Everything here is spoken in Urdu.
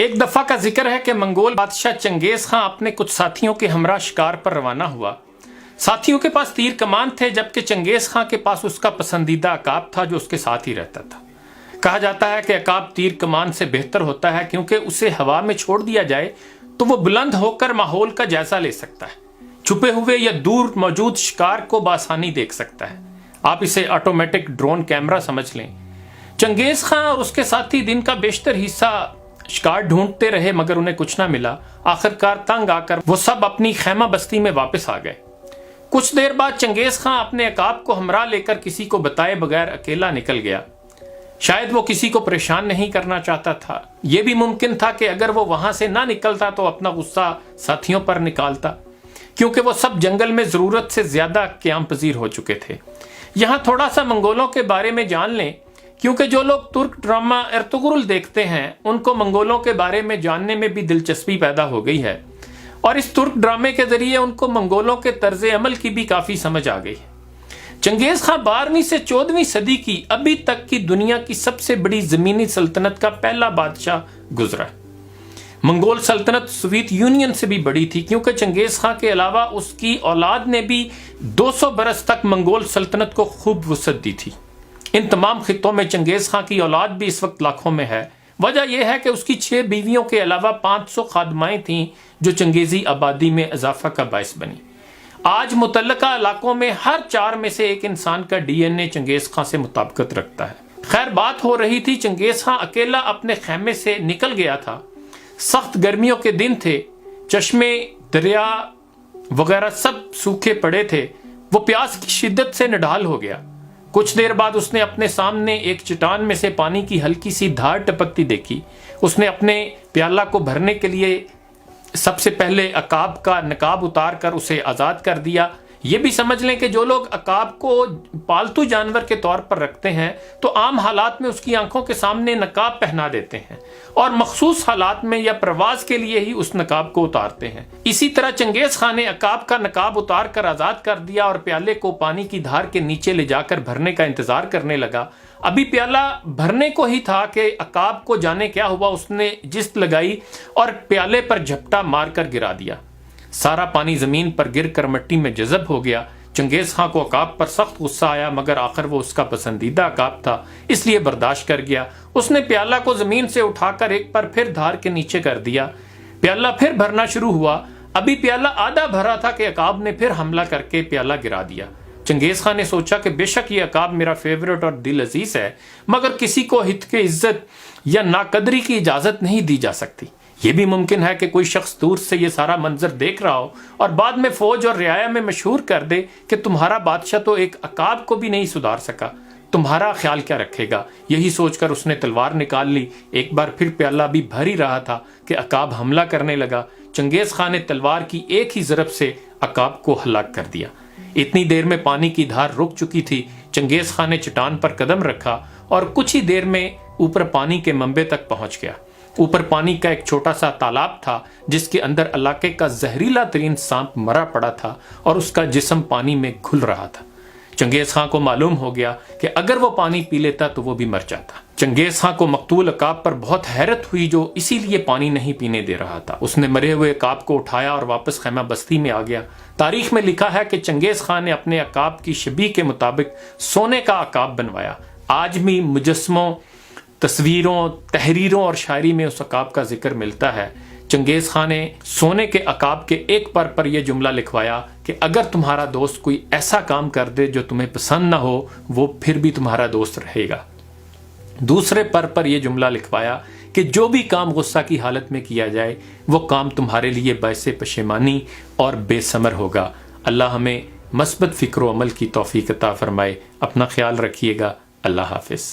ایک دفعہ کا ذکر ہے کہ منگول بادشاہ چنگیز خان اپنے کچھ ساتھیوں کے ہمراہ شکار پر روانہ ہوا۔ ساتھیوں کے پاس تیر کمان تھے، جبکہ چنگیز خان کے پاس اس کا پسندیدہ عقاب تھا جو اس کے ساتھ ہی رہتا تھا۔ کہا جاتا ہے کہ عقاب تیر کمان سے بہتر ہوتا ہے کیونکہ اسے ہوا میں چھوڑ دیا جائے تو وہ بلند ہو کر ماحول کا جائزہ لے سکتا ہے، چھپے ہوئے یا دور موجود شکار کو بآسانی دیکھ سکتا ہے۔ آپ اسے آٹومیٹک ڈرون کیمرہ سمجھ لیں۔ چنگیز خان اور اس کے ساتھی دن کا بیشتر حصہ شکار ڈھونڈتے رہے مگر انہیں کچھ نہ ملا۔ آخرکار تنگ آ کر وہ سب اپنی خیمہ بستی میں واپس آ گئے۔ کچھ دیر بعد چنگیز خان اپنے عقاب کو ہمراہ لے کر کسی کو بتائے بغیر اکیلا نکل گیا۔ شاید وہ کسی کو پریشان نہیں کرنا چاہتا تھا۔ یہ بھی ممکن تھا کہ اگر وہ وہاں سے نہ نکلتا تو اپنا غصہ ساتھیوں پر نکالتا، کیونکہ وہ سب جنگل میں ضرورت سے زیادہ قیام پذیر ہو چکے تھے۔ یہاں تھوڑا سا منگولوں کے بارے میں جان لیں، کیونکہ جو لوگ ترک ڈرامہ ارطغرل دیکھتے ہیں ان کو منگولوں کے بارے میں جاننے میں بھی دلچسپی پیدا ہو گئی ہے، اور اس ترک ڈرامے کے ذریعے ان کو منگولوں کے طرز عمل کی بھی کافی سمجھ آ گئی ہے۔ چنگیز خان 12ویں سے 14ویں صدی کی ابھی تک کی دنیا کی سب سے بڑی زمینی سلطنت کا پہلا بادشاہ گزرا۔ منگول سلطنت سوویت یونین سے بھی بڑی تھی، کیونکہ چنگیز خان کے علاوہ اس کی اولاد نے بھی 200 برس تک منگول سلطنت کو خوب وسعت دی تھی۔ ان تمام خطوں میں چنگیز خان کی اولاد بھی اس وقت لاکھوں میں ہے۔ وجہ یہ ہے کہ اس کی 6 بیویوں کے علاوہ 500 خادمائیں تھیں جو چنگیزی آبادی میں اضافہ کا باعث بنی۔ آج متعلقہ علاقوں میں ہر 4 میں سے ایک انسان کا ڈی این اے چنگیز خان سے مطابقت رکھتا ہے۔ خیر، بات ہو رہی تھی چنگیز خان اکیلا اپنے خیمے سے نکل گیا تھا۔ سخت گرمیوں کے دن تھے، چشمے، دریا وغیرہ سب سوکھے پڑے تھے۔ وہ پیاس کی شدت سے نڈھال ہو گیا۔ کچھ دیر بعد اس نے اپنے سامنے ایک چٹان میں سے پانی کی ہلکی سی دھار ٹپکتی دیکھی۔ اس نے اپنے پیالہ کو بھرنے کے لیے سب سے پہلے عقاب کا نقاب اتار کر اسے آزاد کر دیا۔ یہ بھی سمجھ لیں کہ جو لوگ عقاب کو پالتو جانور کے طور پر رکھتے ہیں تو عام حالات میں اس کی آنکھوں کے سامنے نقاب پہنا دیتے ہیں اور مخصوص حالات میں یا پرواز کے لیے ہی اس نقاب کو اتارتے ہیں۔ اسی طرح چنگیز خان نے عقاب کا نقاب اتار کر آزاد کر دیا اور پیالے کو پانی کی دھار کے نیچے لے جا کر بھرنے کا انتظار کرنے لگا۔ ابھی پیالہ بھرنے کو ہی تھا کہ عقاب کو جانے کیا ہوا، اس نے جست لگائی اور پیالے پر جھپٹا مار کر گرا دیا۔ سارا پانی زمین پر گر کر مٹی میں جذب ہو گیا۔ چنگیز خان کو عقاب پر سخت غصہ آیا، مگر آخر وہ اس کا پسندیدہ عقاب تھا اس لیے برداشت کر گیا۔ اس نے پیالہ کو زمین سے اٹھا کر ایک بار پھر دھار کے نیچے کر دیا۔ پیالہ پھر بھرنا شروع ہوا۔ ابھی پیالہ آدھا بھرا تھا کہ عقاب نے پھر حملہ کر کے پیالہ گرا دیا۔ چنگیز خان نے سوچا کہ بے شک یہ عقاب میرا فیورٹ اور دل عزیز ہے، مگر کسی کو ہت کے عزت یا ناقدری کی اجازت نہیں دی جا سکتی۔ یہ بھی ممکن ہے کہ کوئی شخص دور سے یہ سارا منظر دیکھ رہا ہو اور بعد میں فوج اور رعایا میں مشہور کر دے کہ تمہارا بادشاہ تو ایک عقاب کو بھی نہیں سدھار سکا، تمہارا خیال کیا رکھے گا۔ یہی سوچ کر اس نے تلوار نکال لی۔ ایک بار پھر پیالہ بھی بھر ہی رہا تھا کہ عقاب حملہ کرنے لگا۔ چنگیز خان نے تلوار کی ایک ہی ضرب سے عقاب کو ہلاک کر دیا۔ اتنی دیر میں پانی کی دھار رک چکی تھی۔ چنگیز خان نے چٹان پر قدم رکھا اور کچھ ہی دیر میں اوپر پانی کے منبع تک پہنچ گیا۔ اوپر پانی کا ایک چھوٹا سا تالاب تھا جس کے اندر علاقے کا زہریلا ترین سانپ مرا پڑا تھا اور اس کا جسم پانی میں گھل رہا تھا۔ چنگیز خان کو معلوم ہو گیا کہ اگر وہ پانی پی لیتا تو وہ بھی مر جاتا۔ چنگیز خان کو مقتول عقاب پر بہت حیرت ہوئی جو اسی لیے پانی نہیں پینے دے رہا تھا۔ اس نے مرے ہوئے عقاب کو اٹھایا اور واپس خیمہ بستی میں آ گیا۔ تاریخ میں لکھا ہے کہ چنگیز خان نے اپنے عقاب کی شبیہ کے مطابق سونے کا عقاب بنوایا۔ آج بھی مجسموں، تصویروں، تحریروں اور شاعری میں اس عقاب کا ذکر ملتا ہے۔ چنگیز خان نے سونے کے عقاب کے ایک پر پر یہ جملہ لکھوایا کہ اگر تمہارا دوست کوئی ایسا کام کر دے جو تمہیں پسند نہ ہو، وہ پھر بھی تمہارا دوست رہے گا۔ دوسرے پر پر یہ جملہ لکھوایا کہ جو بھی کام غصہ کی حالت میں کیا جائے وہ کام تمہارے لیے باعث پشیمانی اور بے ثمر ہوگا۔ اللہ ہمیں مثبت فکر و عمل کی توفیق عطا فرمائے۔ اپنا خیال رکھیے گا۔ اللہ حافظ۔